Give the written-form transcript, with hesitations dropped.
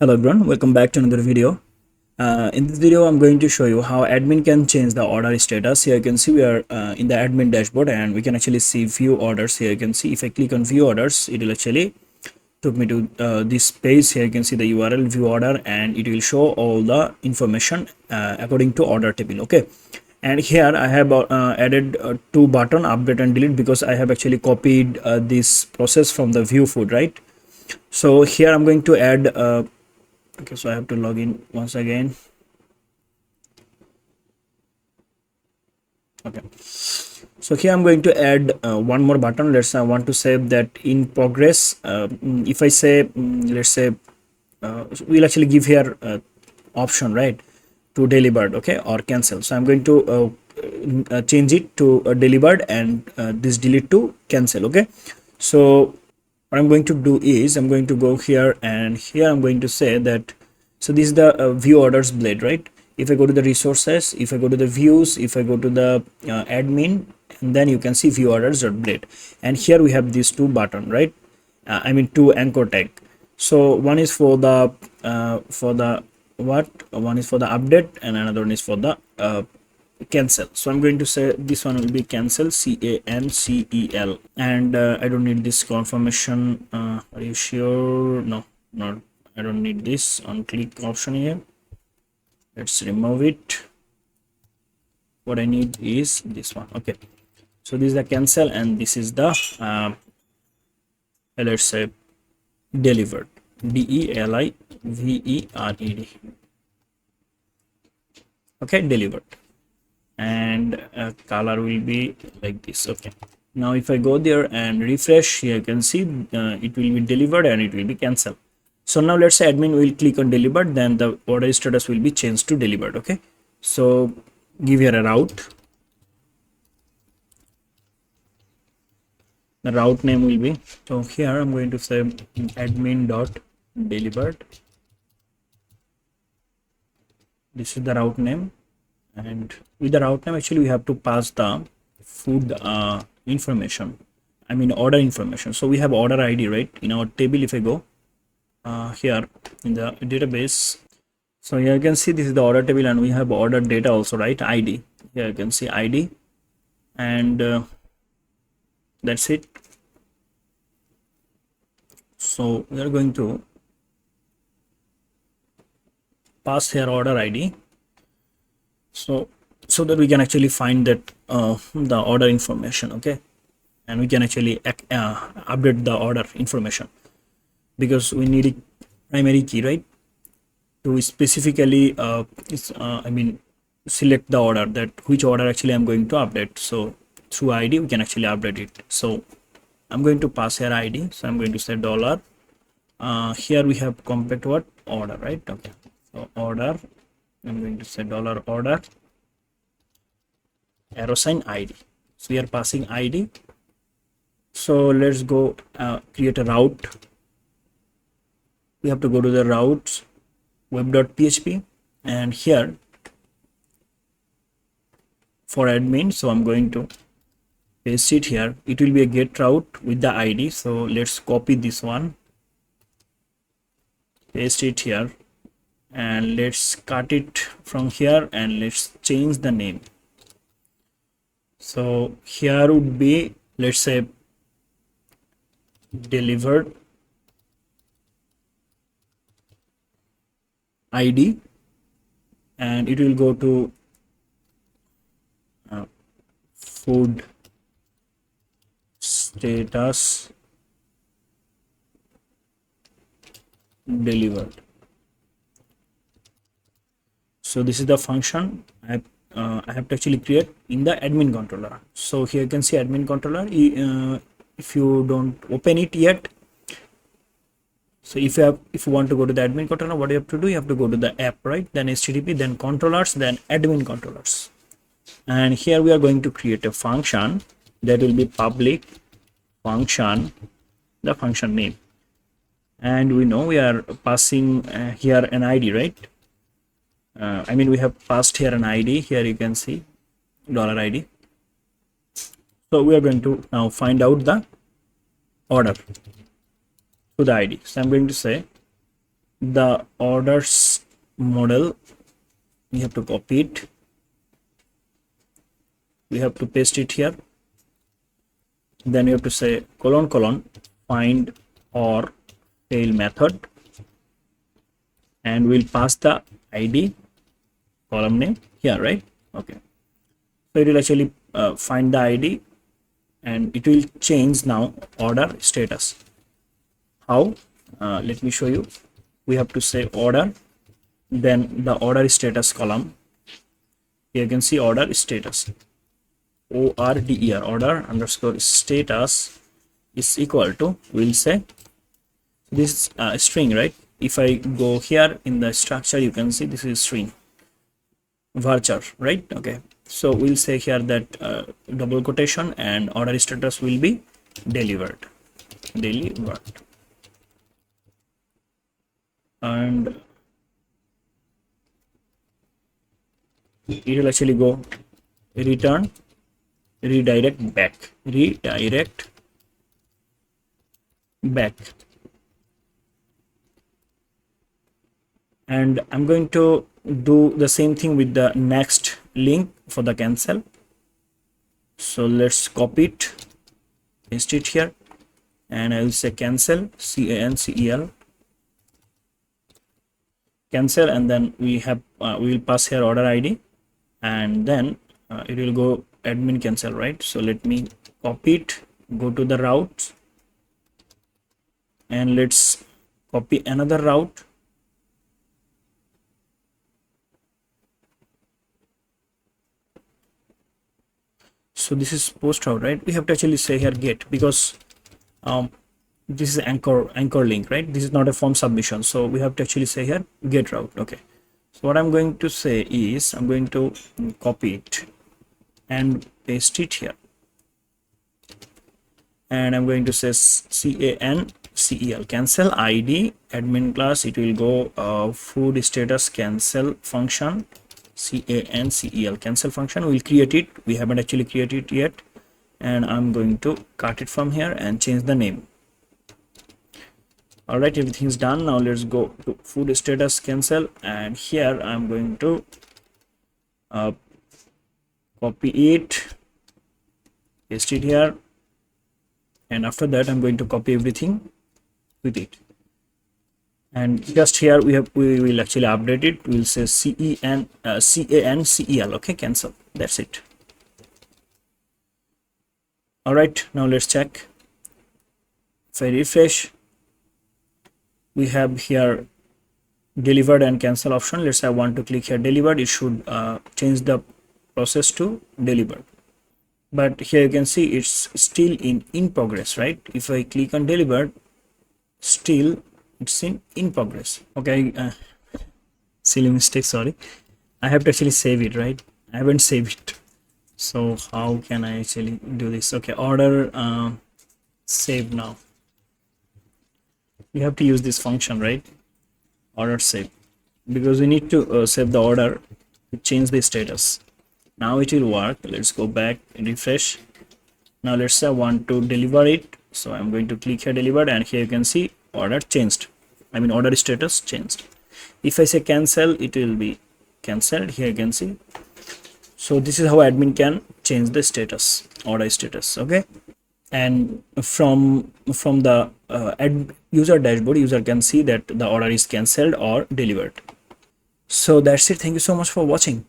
Hello everyone, welcome back to another video. In this video, I'm going to show you how admin can change the order status. Here you can see we are in the admin dashboard and we can actually see view orders. Here you can see if I click on view orders, it will actually took me to this page. Here you can see the URL view order and it will show all the information according to order table. Okay, and here I have added two button update and delete because I have actually copied this process from the view food, right? So here I'm going to add okay, so I have to log in once again. Okay, so here I'm going to add one more button. Let's I want to save that in progress. If I say let's say we'll actually give here option, right, to delivered, okay, or cancel. So I'm going to change it to delivered and this delete to cancel. Okay, so what I'm going to do is I'm going to go here and here I'm going to say that, so this is the view orders blade, right? If I go to the resources, if I go to the views, if I go to the admin, and then you can see view orders blade, and here we have these two button, right? I mean two anchor tag. So one is for the what, one is for the update and another one is for the cancel. So I'm going to say this one will be cancel, cancel, and I don't need this confirmation. Are you sure? No, not, I don't need this on click option here. Let's remove it. What I need is this one. Okay, so this is the cancel and this is the let's say delivered, delivered. Okay, delivered, and color will be like this. Okay, now if I go there and refresh, here you can see it will be delivered and it will be cancelled. So now let's say admin will click on delivered, then the order status will be changed to delivered. Okay, so give here a route. The route name will be, so here I'm going to say admin dot delivered. This is the route name, and with the route name actually we have to pass the food information, I mean order information. So we have order ID, right, in our table. If I go here in the database, so here you can see this is the order table and we have order data also, right, ID. Here you can see ID, and that's it. So we are going to pass here order ID, so that we can actually find that the order information. Okay, and we can actually update the order information because we need a primary key, right, to specifically I mean select the order, that which order actually I'm going to update. So through ID we can actually update it. So I'm going to pass here ID, so I'm going to say dollar. Here we have compact what order, right? Okay, so order, I'm going to say dollar order arrow sign ID. So we are passing ID. So let's go create a route. We have to go to the routes web.php, and here for admin, so I'm going to paste it here. It will be a get route with the ID. So let's copy this one, paste it here, and let's cut it from here and let's change the name. So here would be, let's say, delivered ID, and it will go to food status delivered. So this is the function I have to actually create in the admin controller. So here you can see admin controller. If you don't open it yet, so if you want to go to the admin controller, what you have to do, you have to go to the app, right, then HTTP, then controllers, then admin controllers, and here we are going to create a function that will be public function, the function name, and we know we are passing here an ID, right? I mean we have passed here an ID. Here you can see $ID. So we are going to now find out the order to the ID. So I'm going to say the orders model, we have to copy it, we have to paste it here, then you have to say colon colon find or fail method, and we'll pass the id column name here, right? Okay, so it will actually find the id and it will change now order status. How? Let me show you. We have to say order, then the order status column. Here you can see order status, order, order underscore status is equal to, we'll say this string, right? If I go here in the structure, you can see this is string varchar, right? Okay, so we'll say here that double quotation and order status will be delivered, and it will actually go return redirect back, and I'm going to do the same thing with the next link for the cancel. So let's copy it, paste it here, and I will say cancel, cancel, cancel, and then we have we will pass here order id, and then it will go admin cancel, right? So let me copy it, go to the routes, and let's copy another route. So this is post route, right? We have to actually say here get, because this is anchor link, right? This is not a form submission, so we have to actually say here get route. Okay, so what I'm going to say is I'm going to copy it and paste it here, and I'm going to say cancel id admin class. It will go food status cancel function, cancel function. We'll create it, we haven't actually created it yet, and I'm going to cut it from here and change the name. All right, everything's done. Now let's go to food status cancel, and here I'm going to copy it, paste it here, and after that I'm going to copy everything with it, and just here we will actually update it. We'll say cancel. Okay, cancel, that's it. All right, now let's check. If I refresh, we have here delivered and cancel option. Let's say I want to click here delivered, it should change the process to delivered, but here you can see it's still in progress, right? If I click on delivered, still it's in progress. Okay, silly mistake, sorry. I have to actually save it, right? I haven't saved it, so how can I actually do this? Okay, order save. Now you have to use this function, right? Order save, because we need to save the order to change the status. Now it will work. Let's go back and refresh. Now let's say I want to deliver it, so I'm going to click here delivered, and here you can see order changed, I mean order status changed. If I say cancel, it will be cancelled. Here you can see. So this is how admin can change the status, order status. Okay, and from the user dashboard, user can see that the order is cancelled or delivered. So that's it. Thank you so much for watching.